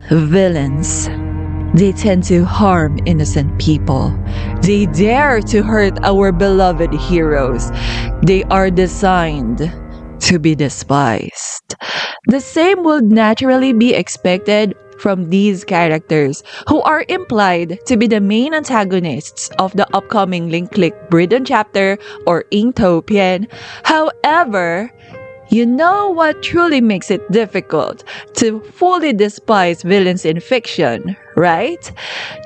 Villains. They tend to harm innocent people. They dare to hurt our beloved heroes. They are designed to be despised. The same would naturally be expected from these characters who are implied to be the main antagonists of the upcoming Bridon chapter or Yingdu. However, you know what truly makes it difficult to fully despise villains in fiction, right?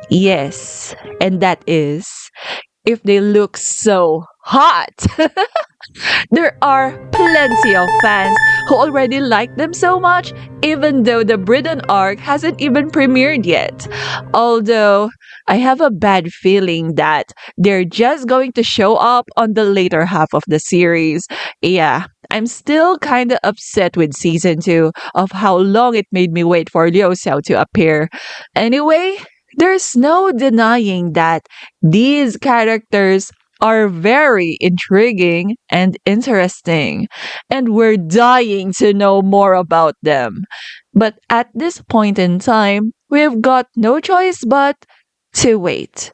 Yes, and that is if they look so hot. There are plenty of fans who already like them so much, even though the Bridon arc hasn't even premiered yet. Although, I have a bad feeling that they're just going to show up on the later half of the series. Yeah, I'm still kinda upset with season 2 of how long it made me wait for Liu Xiao to appear. Anyway, there's no denying that these characters are very intriguing and interesting, and we're dying to know more about them. But at this point in time, we've got no choice but to wait.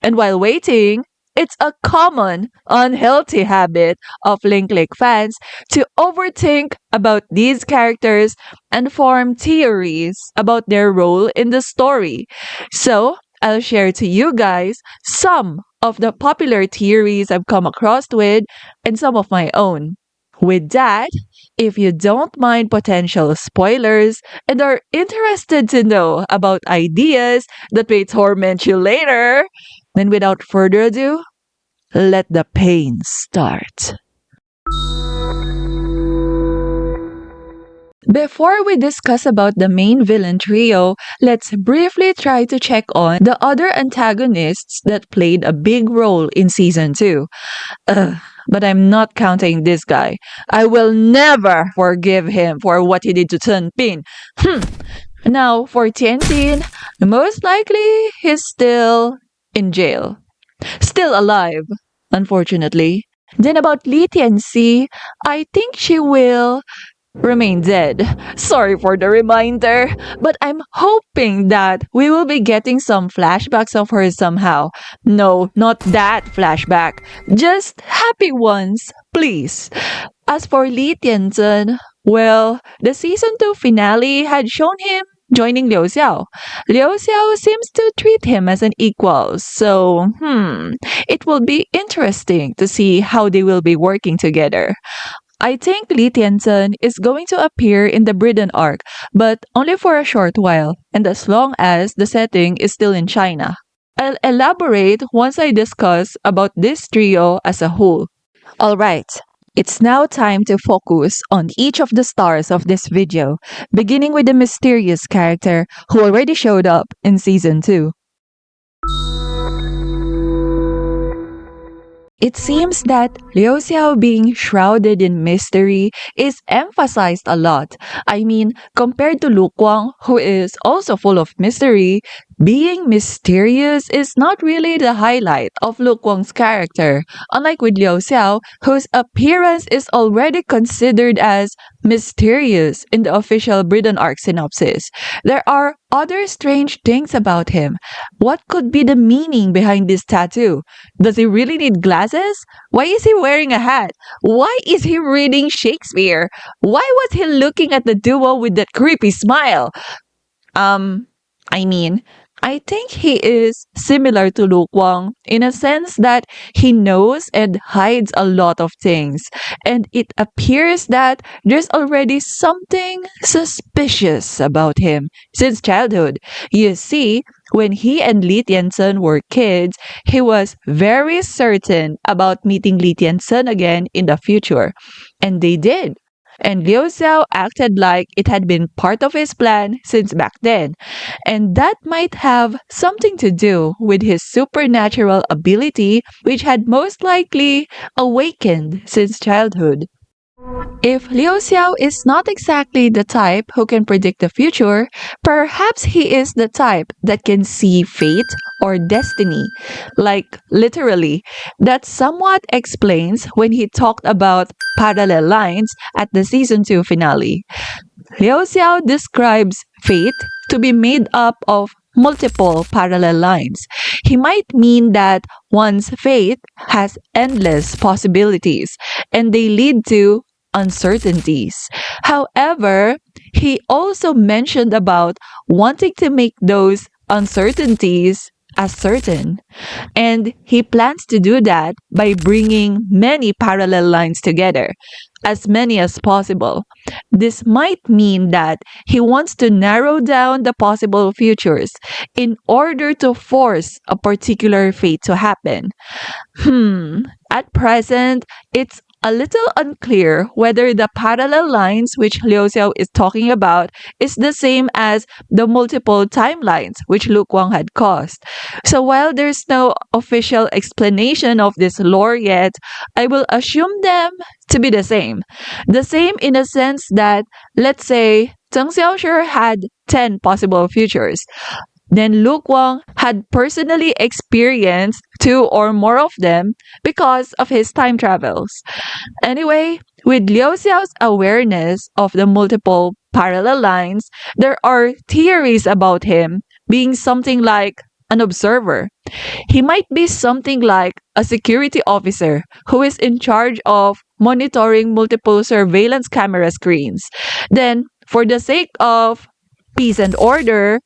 And while waiting, it's a common, unhealthy habit of Link fans to overthink about these characters and form theories about their role in the story. So, I'll share to you guys some of the popular theories I've come across with and some of my own. With that, if you don't mind potential spoilers and are interested to know about ideas that may torment you later, then without further ado, let the pain start. Before we discuss about the main villain trio, let's briefly try to check on the other antagonists that played a big role in season 2. But I'm not counting this guy. I will never forgive him for what he did to Chen Pin. Now, for Tianjin, most likely he's still in jail. Still alive, unfortunately. Then about Li Tianxi, I think she will remain dead. Sorry for the reminder, but I'm hoping that we will be getting some flashbacks of her somehow. No, not that flashback. Just happy ones, please. As for Li Tianzhen, well, the season 2 finale had shown him joining Liu Xiao. Liu Xiao seems to treat him as an equal, so it will be interesting to see how they will be working together. I think Li Tianzhen is going to appear in the Bridon arc, but only for a short while, and as long as the setting is still in China. I'll elaborate once I discuss about this trio as a whole. Alright, it's now time to focus on each of the stars of this video, beginning with the mysterious character who already showed up in season 2. It seems that Liu Xiao being shrouded in mystery is emphasized a lot. I mean, compared to Lu Guang, who is also full of mystery, being mysterious is not really the highlight of Lu Guang's character, unlike with Liu Xiao, whose appearance is already considered as mysterious in the official Bridon arc synopsis. There are other strange things about him. What could be the meaning behind this tattoo? Does he really need glasses? Why is he wearing a hat? Why is he reading Shakespeare? Why was he looking at the duo with that creepy smile? I think he is similar to Lu Guang in a sense that he knows and hides a lot of things, and it appears that there's already something suspicious about him since childhood. You see, when he and Li Tianzhen were kids, he was very certain about meeting Li Tianzhen again in the future, and they did. And Liu Xiao acted like it had been part of his plan since back then. And that might have something to do with his supernatural ability, which had most likely awakened since childhood. If Liu Xiao is not exactly the type who can predict the future, perhaps he is the type that can see fate or destiny. Like, literally. That somewhat explains when he talked about parallel lines at the season 2 finale. Liu Xiao describes fate to be made up of multiple parallel lines. He might mean that one's fate has endless possibilities and they lead to uncertainties. However, he also mentioned about wanting to make those uncertainties as certain. And he plans to do that by bringing many parallel lines together, as many as possible. This might mean that he wants to narrow down the possible futures in order to force a particular fate to happen. At present, it's a little unclear whether the parallel lines which Liu Xiao is talking about is the same as the multiple timelines which Lu Guang had caused. So while there's no official explanation of this lore yet, I will assume them to be the same. The same in a sense that, let's say, Zheng Xiaoshu had 10 possible futures. Then Lu Guang had personally experienced 2 or more of them because of his time travels. Anyway, with Liu Xiao's awareness of the multiple parallel lines, there are theories about him being something like an observer. He might be something like a security officer who is in charge of monitoring multiple surveillance camera screens. Then, for the sake of peace and order,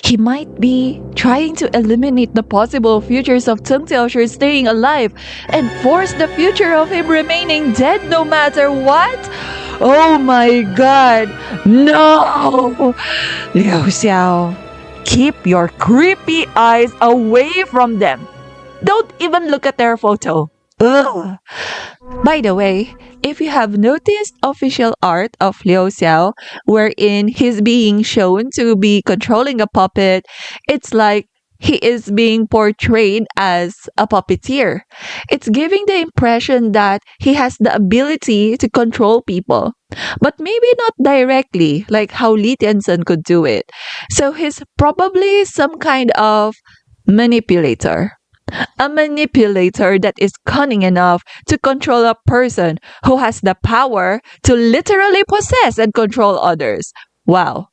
he might be trying to eliminate the possible futures of Zheng Xiaoshu staying alive and force the future of him remaining dead no matter what? Oh my god, no! Liu Xiao, keep your creepy eyes away from them. Don't even look at their photo. Ugh. By the way, if you have noticed official art of Liu Xiao wherein he's being shown to be controlling a puppet, it's like he is being portrayed as a puppeteer. It's giving the impression that he has the ability to control people, but maybe not directly like how Li Tianzhen could do it. So he's probably some kind of manipulator. A manipulator that is cunning enough to control a person who has the power to literally possess and control others. Wow.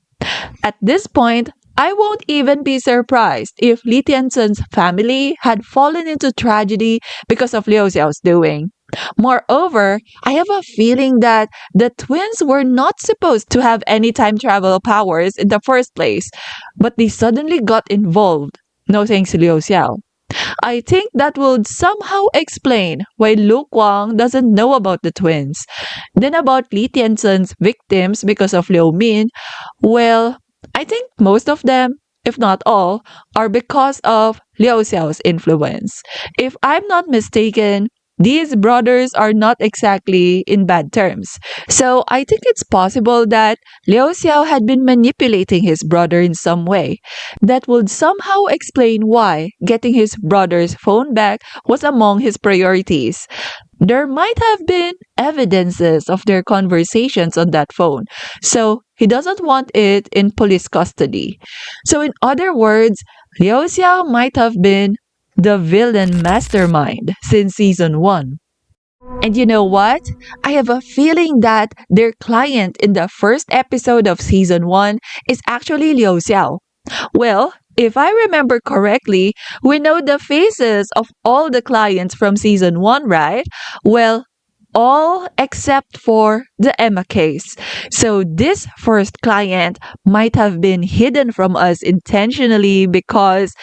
At this point, I won't even be surprised if Li Tianzhen's family had fallen into tragedy because of Liu Xiao's doing. Moreover, I have a feeling that the twins were not supposed to have any time travel powers in the first place, but they suddenly got involved. No thanks to Liu Xiao. I think that would somehow explain why Lu Guang doesn't know about the twins. Then about Li Tianzhen's victims because of Liu Min, well, I think most of them, if not all, are because of Liu Xiao's influence. If I'm not mistaken, these brothers are not exactly in bad terms. So I think it's possible that Liu Xiao had been manipulating his brother in some way. That would somehow explain why getting his brother's phone back was among his priorities. There might have been evidences of their conversations on that phone, so he doesn't want it in police custody. So in other words, Liu Xiao might have been the villain mastermind since season 1. And you know what? I have a feeling that their client in the first episode of season 1 is actually Liu Xiao. Well, if I remember correctly, we know the faces of all the clients from season 1, right? Well, all except for the Emma case. So this first client might have been hidden from us intentionally because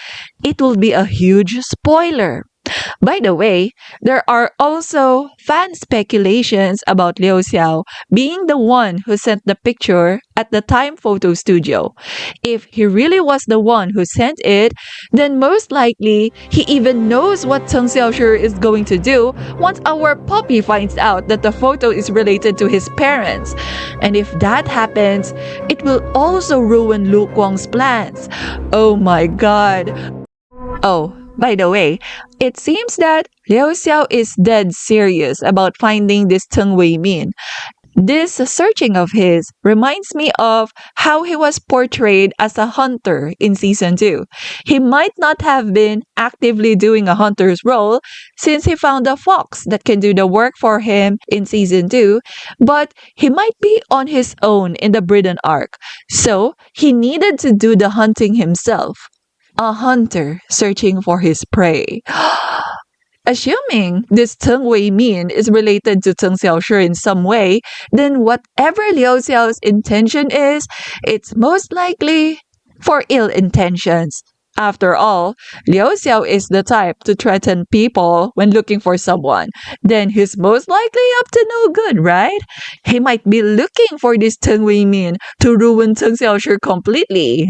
it will be a huge spoiler. By the way, there are also fan speculations about Liu Xiao being the one who sent the picture at the Time Photo Studio. If he really was the one who sent it, then most likely he even knows what Zheng Xiaoshu is going to do once our puppy finds out that the photo is related to his parents. And if that happens, it will also ruin Lu Guang's plans. Oh my god. Oh, by the way, it seems that Liu Xiao is dead serious about finding this Teng Wei Min. This searching of his reminds me of how he was portrayed as a hunter in season 2. He might not have been actively doing a hunter's role since he found a fox that can do the work for him in season 2, but he might be on his own in the Bridon arc, so he needed to do the hunting himself. A hunter searching for his prey. Assuming this Teng Wei Min is related to Teng Xiaoshi in some way, then whatever Liu Xiao's intention is, it's most likely for ill intentions. After all, Liu Xiao is the type to threaten people when looking for someone. Then he's most likely up to no good, right? He might be looking for this Teng Wei Min to ruin Teng Xiaoshi completely.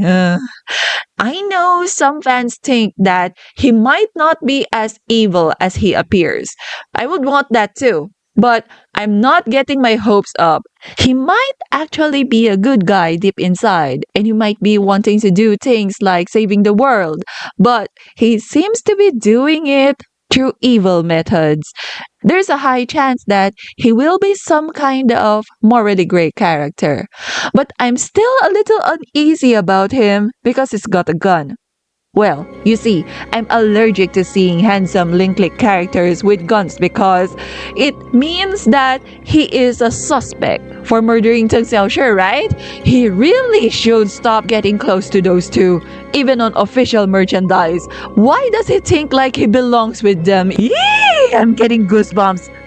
I know some fans think that he might not be as evil as he appears. I would want that too. But I'm not getting my hopes up. He might actually be a good guy deep inside, and he might be wanting to do things like saving the world, but he seems to be doing it through evil methods. There's a high chance that he will be some kind of morally gray character. But I'm still a little uneasy about him because he's got a gun. Well, you see, I'm allergic to seeing handsome link-click characters with guns because it means that he is a suspect for murdering Teng Xiaoshi, right? He really should stop getting close to those two, even on official merchandise. Why does he think like he belongs with them? Yee! I'm getting goosebumps.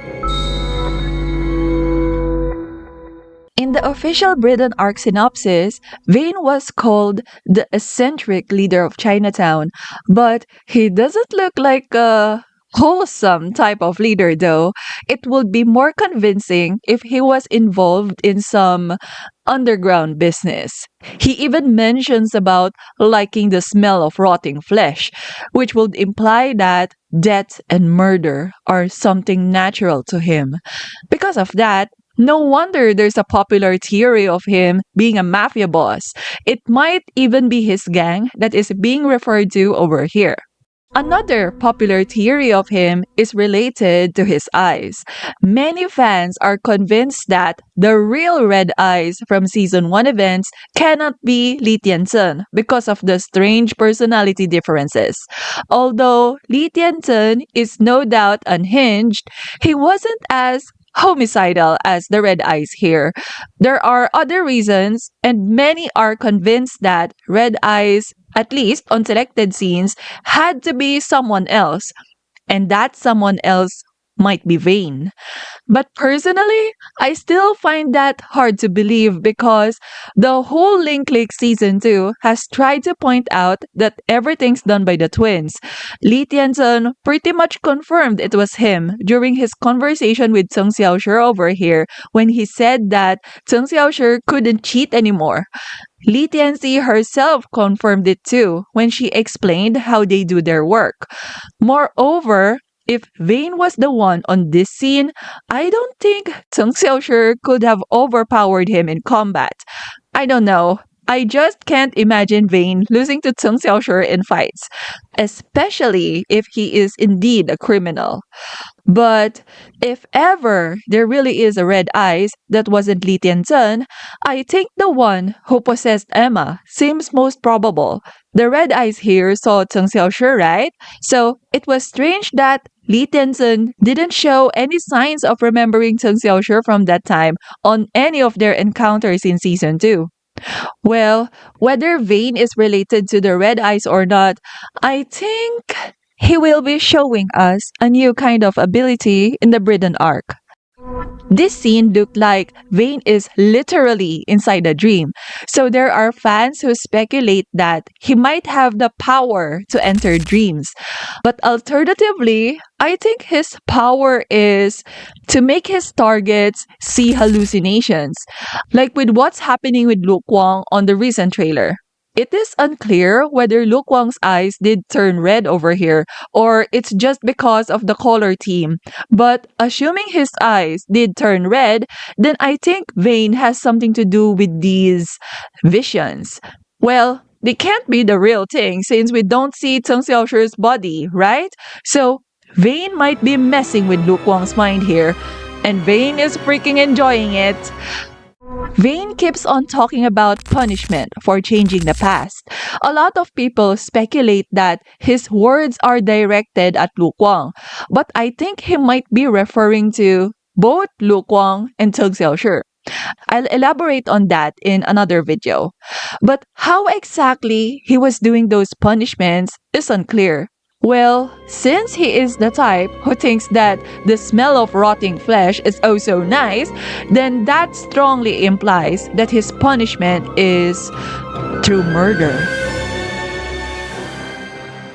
In the official Bridon arc synopsis, Vane was called the eccentric leader of Chinatown, but he doesn't look like a wholesome type of leader though. It would be more convincing if he was involved in some underground business. He even mentions about liking the smell of rotting flesh, which would imply that death and murder are something natural to him. Because of that, no wonder there's a popular theory of him being a mafia boss. It might even be his gang that is being referred to over here. Another popular theory of him is related to his eyes. Many fans are convinced that the real red eyes from season 1 events cannot be Li Tianzhen because of the strange personality differences. Although Li Tianzhen is no doubt unhinged, he wasn't as homicidal as the red eyes here. There are other reasons, and many are convinced that red eyes, at least on selected scenes, had to be someone else, and that someone else might be Vane. But personally, I still find that hard to believe because the whole Link League Season 2 has tried to point out that everything's done by the twins. Li Tianzhen pretty much confirmed it was him during his conversation with Teng Xiaoshi over here when he said that Teng Xiaoshi couldn't cheat anymore. Li Tianzi herself confirmed it too when she explained how they do their work. Moreover, if Vane was the one on this scene, I don't think Teng Xiaoshi could have overpowered him in combat. I don't know. I just can't imagine Vane losing to Teng Xiaoshi in fights, especially if he is indeed a criminal. But if ever there really is a red eyes that wasn't Li Tianzhen, I think the one who possessed Emma seems most probable. The red eyes here saw Teng Xiaoshi, right? So it was strange that Li Tianzhen didn't show any signs of remembering Teng Xiaoshi from that time on any of their encounters in season 2. Well, whether Vane is related to the red eyes or not, I think he will be showing us a new kind of ability in the Bridon arc. This scene looked like Vane is literally inside a dream, so there are fans who speculate that he might have the power to enter dreams. But alternatively, I think his power is to make his targets see hallucinations, like with what's happening with Luke Wang on the recent trailer. It is unclear whether Luke Wang's eyes did turn red over here or it's just because of the color theme. But assuming his eyes did turn red, then I think Vane has something to do with these visions. Well, they can't be the real thing since we don't see Teng Xiaoshi's body, right? So Vane might be messing with Luke Wang's mind here. and Vane is freaking enjoying it. Vane keeps on talking about punishment for changing the past. A lot of people speculate that his words are directed at Lu Guang, but I think he might be referring to both Lu Guang and Teng Xiaoshi. I'll elaborate on that in another video. But how exactly he was doing those punishments is unclear. Well, since he is the type who thinks that the smell of rotting flesh is also nice, then that strongly implies that his punishment is through murder.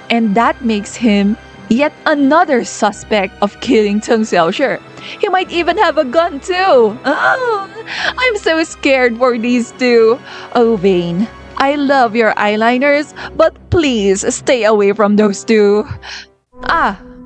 And that makes him yet another suspect of killing Teng Xiaoshi. He might even have a gun too. Oh, I'm so scared for these two. Oh, Vane, I love your eyeliners, but please stay away from those two.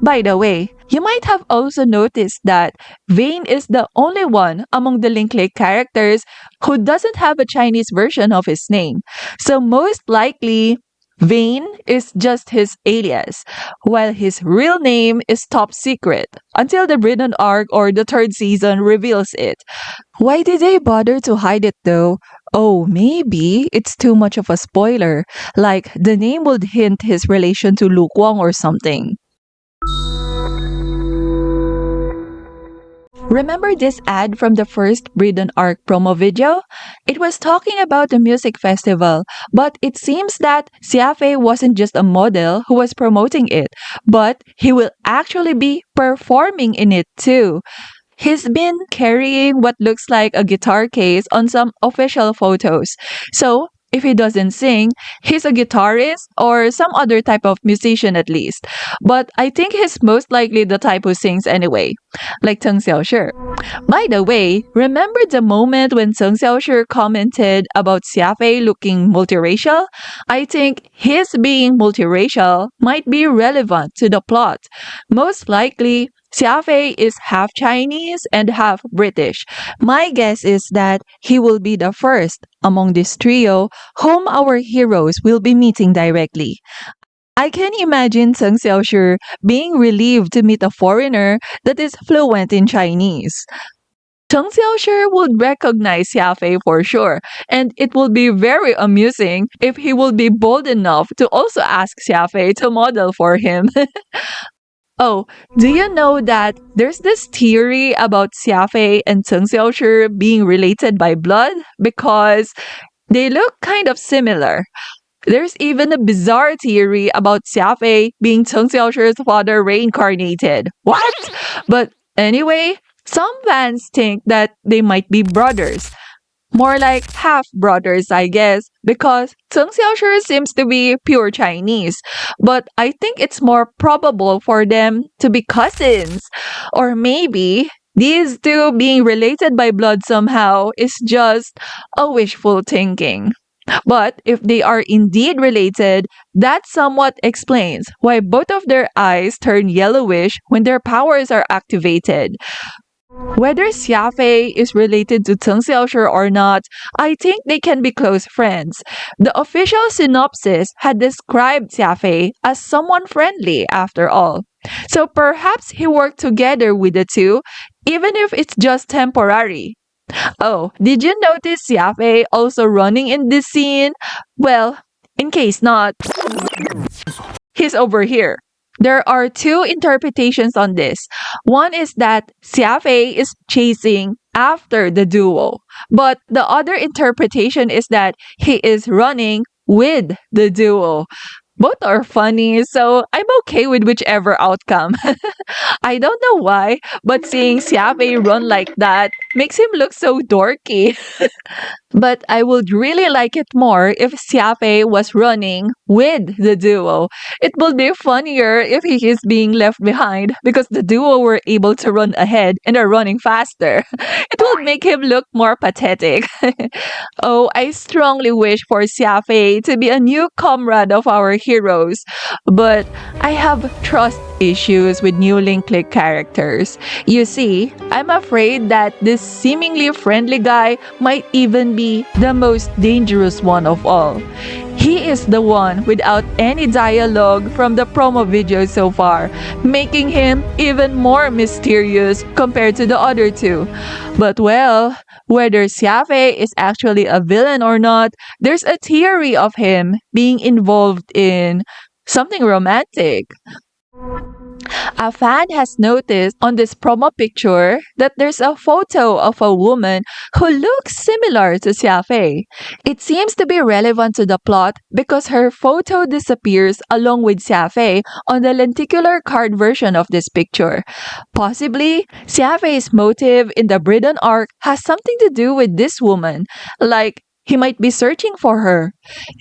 By the way, you might have also noticed that Vane is the only one among the Linklake characters who doesn't have a Chinese version of his name. So most likely, Vane is just his alias, while his real name is top secret until the Bridon arc or the third season reveals it. Why did they bother to hide it though? Oh, maybe it's too much of a spoiler, like the name would hint his relation to Lu Guang or something. Remember this ad from the first Bridon arc promo video? It was talking about the music festival, but it seems that Xia Fei wasn't just a model who was promoting it, but he will actually be performing in it too. He's been carrying what looks like a guitar case on some official photos. So, if he doesn't sing, he's a guitarist or some other type of musician at least. But I think he's most likely the type who sings anyway, like Teng Xiaoshi. By the way, remember the moment when Teng Xiaoshi commented about Xia Fei looking multiracial? I think his being multiracial might be relevant to the plot. Most likely, Xia Fei is half Chinese and half British. My guess is that he will be the first among this trio whom our heroes will be meeting directly. I can imagine Teng Xiaoshi being relieved to meet a foreigner that is fluent in Chinese. Teng Xiaoshi would recognize Xia Fei for sure, and it will be very amusing if he will be bold enough to also ask Xia Fei to model for him. Oh, do you know that there's this theory about Xia Fei and Teng Xiaoshi being related by blood because they look kind of similar? There's even a bizarre theory about Xia Fei being Teng Xiaoshi's father reincarnated. What? But anyway, some fans think that they might be brothers. More like half-brothers, I guess, because Teng Xiaoshi seems to be pure Chinese. But I think it's more probable for them to be cousins. Or maybe these two being related by blood somehow is just a wishful thinking. But if they are indeed related, that somewhat explains why both of their eyes turn yellowish when their powers are activated. Whether Xia Fei is related to Teng Xiaoshi or not, I think they can be close friends. The official synopsis had described Xia Fei as someone friendly after all. So perhaps he worked together with the two, even if it's just temporary. Oh, did you notice Xia Fei also running in this scene? Well, in case not, he's over here. There are two interpretations on this. One is that Xia Fei is chasing after the duo, but the other interpretation is that he is running with the duo. Both are funny, so I'm okay with whichever outcome. I don't know why, but seeing Xia Fei run like that makes him look so dorky. But I would really like it more if Xia Fei was running with the duo. It would be funnier if he is being left behind because the duo were able to run ahead and are running faster. It would make him look more pathetic. Oh, I strongly wish for Xia Fei to be a new comrade of our heroes, but I have trust issues with new Linklake characters. You see, I'm afraid that this seemingly friendly guy might even be the most dangerous one of all. He is the one without any dialogue from the promo video so far, making him even more mysterious compared to the other two. But well, whether Xia Fei is actually a villain or not, there's a theory of him being involved in something romantic. A fan has noticed on this promo picture that there's a photo of a woman who looks similar to Xia Fei. It seems to be relevant to the plot because her photo disappears along with Xia Fei on the lenticular card version of this picture. Possibly, Xia Fei's motive in the Bridon arc has something to do with this woman, like he might be searching for her.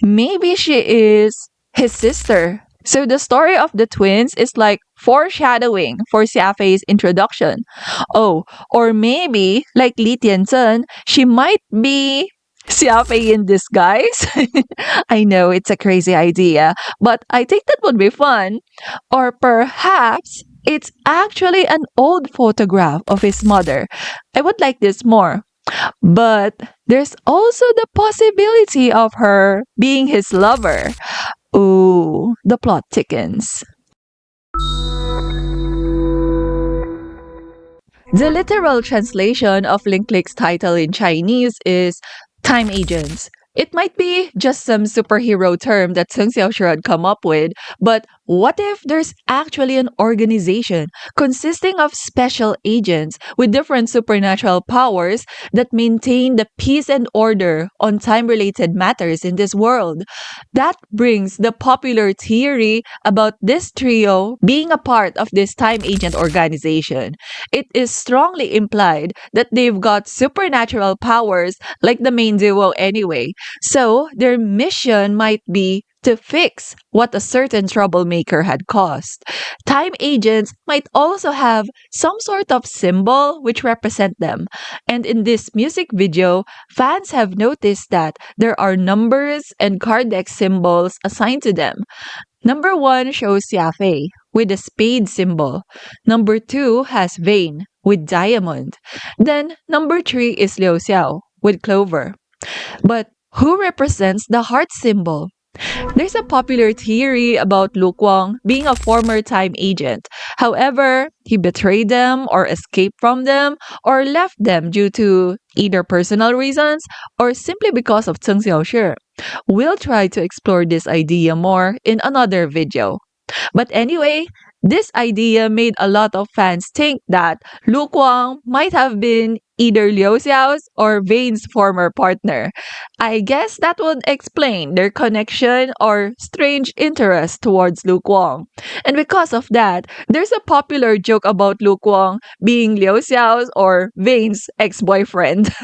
Maybe she is his sister. So the story of the twins is like foreshadowing for Xia Fei's introduction. Oh, or maybe, like Li Tianzhen, she might be Xia Fei in disguise. I know it's a crazy idea, but I think that would be fun. Or perhaps it's actually an old photograph of his mother. I would like this more. But there's also the possibility of her being his lover. Ooh, the plot thickens. The literal translation of Linklick's title in Chinese is Time Agents. It might be just some superhero term that Sun Xiaoshi had come up with, but what if there's actually an organization consisting of special agents with different supernatural powers that maintain the peace and order on time-related matters in this world? That brings the popular theory about this trio being a part of this time agent organization. It is strongly implied that they've got supernatural powers like the main duo anyway. So, their mission might be to fix what a certain troublemaker had caused. Time agents might also have some sort of symbol which represent them. And in this music video, fans have noticed that there are numbers and card deck symbols assigned to them. Number 1 shows Xia Fei with a spade symbol. Number 2 has Vane with diamond. Then number 3 is Liu Xiao with clover. But who represents the heart symbol? There's a popular theory about Lu Kuang being a former time agent. However, he betrayed them or escaped from them or left them due to either personal reasons or simply because of Zheng Xiaoshi. We'll try to explore this idea more in another video. But anyway, this idea made a lot of fans think that Lu Kuang might have been either Liu Xiao's or Vane's former partner. I guess that would explain their connection or strange interest towards Lu Kuang. And because of that, there's a popular joke about Lu Kuang being Liu Xiao's or Vane's ex-boyfriend.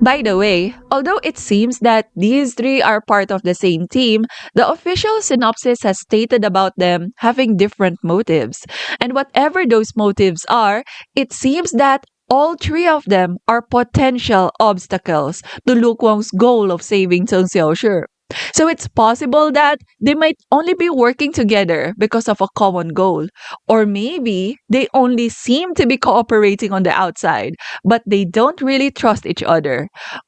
By the way, although it seems that these three are part of the same team, the official synopsis has stated about them having different motives. And whatever those motives are, it seems that all three of them are potential obstacles to Lu Kuang's goal of saving Zheng Xiaoshi. So it's possible that they might only be working together because of a common goal. Or maybe they only seem to be cooperating on the outside, but they don't really trust each other.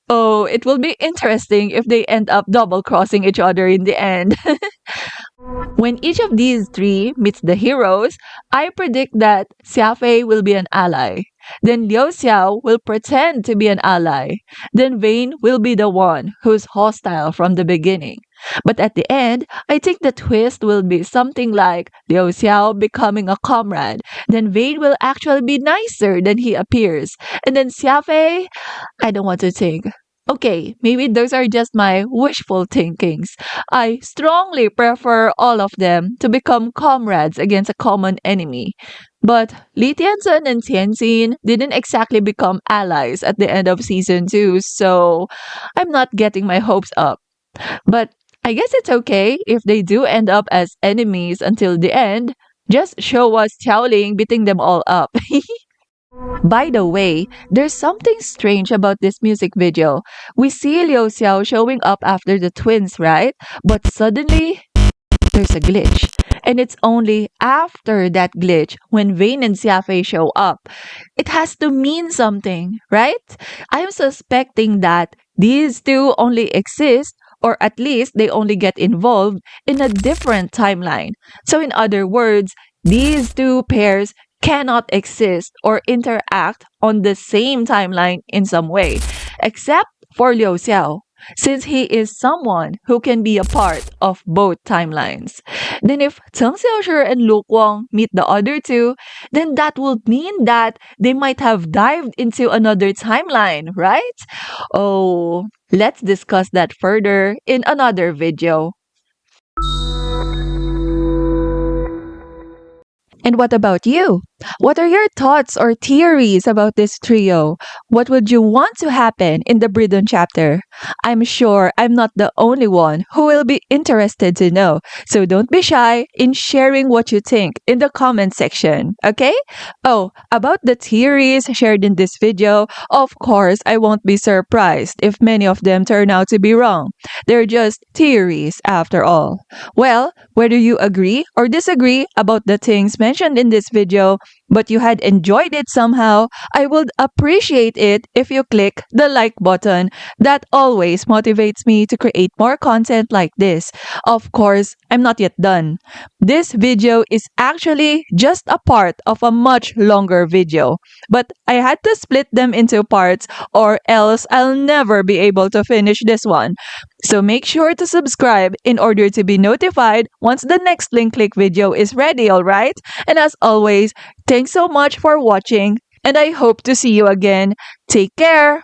Oh, it will be interesting if they end up double crossing each other in the end. When each of these three meets the heroes, I predict that Xia Fei will be an ally. Then Liu Xiao will pretend to be an ally. Then Vane will be the one who's hostile from the beginning. But at the end, I think the twist will be something like Liu Xiao becoming a comrade. Then Vane will actually be nicer than he appears. And then Xia Fei, I don't want to think. Okay, maybe those are just my wishful thinkings. I strongly prefer all of them to become comrades against a common enemy. But Li Tianzhen and Tianjin didn't exactly become allies at the end of season 2, so I'm not getting my hopes up. But I guess it's okay if they do end up as enemies until the end. Just show us Xiaoling beating them all up. By the way, there's something strange about this music video. We see Liu Xiao showing up after the twins, right? But suddenly, there's a glitch. And it's only after that glitch when Vane and Xia Fei show up. It has to mean something, right? I'm suspecting that these two only exist or at least they only get involved in a different timeline. So, in other words, these two pairs cannot exist or interact on the same timeline in some way, except for Liu Xiao, since he is someone who can be a part of both timelines. Then if Cheng Xiaoshi and Lu Guang meet the other two, then that would mean that they might have dived into another timeline, right? Oh, let's discuss that further in another video. And what about you? What are your thoughts or theories about this trio? What would you want to happen in the Bridon chapter? I'm sure I'm not the only one who will be interested to know. So don't be shy in sharing what you think in the comment section, okay? Oh, about the theories shared in this video, of course, I won't be surprised if many of them turn out to be wrong. They're just theories after all. Well, whether you agree or disagree about the things mentioned in this video, but you had enjoyed it somehow, I would appreciate it if you click the like button. That always motivates me to create more content like this. Of course, I'm not yet done. This video is actually just a part of a much longer video, but I had to split them into parts or else I'll never be able to finish this one. So make sure to subscribe in order to be notified once the next link click video is ready, alright? And as always, thanks so much for watching and I hope to see you again. Take care!